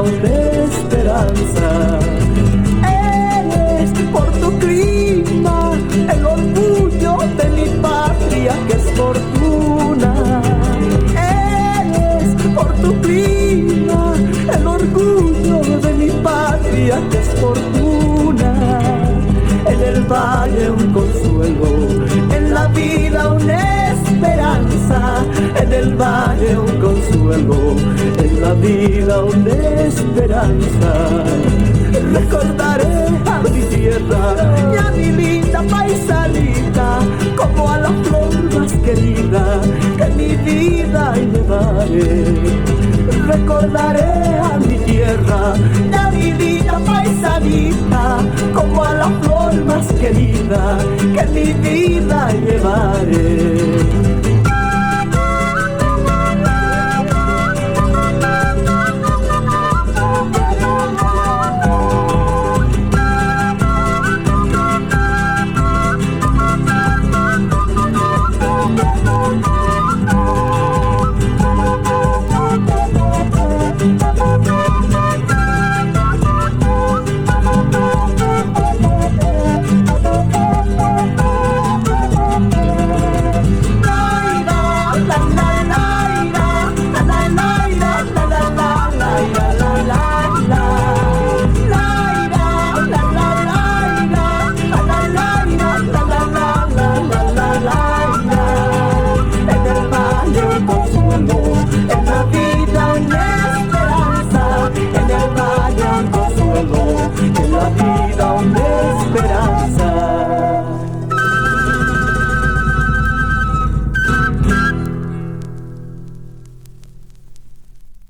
vida una esperanza. Eres por tu clima el orgullo de mi patria, que es fortuna. Eres por tu clima el orgullo de mi patria, que es fortuna. En el valle un consuelo, en la vida una esperanza. En el valle un consuelo, en la vida una esperanza. Recordaré a mi tierra y a mi linda paisanita, como a la flor más querida que mi vida llevaré. Recordaré a mi tierra y a mi linda paisanita, como a la flor más querida que mi vida llevaré.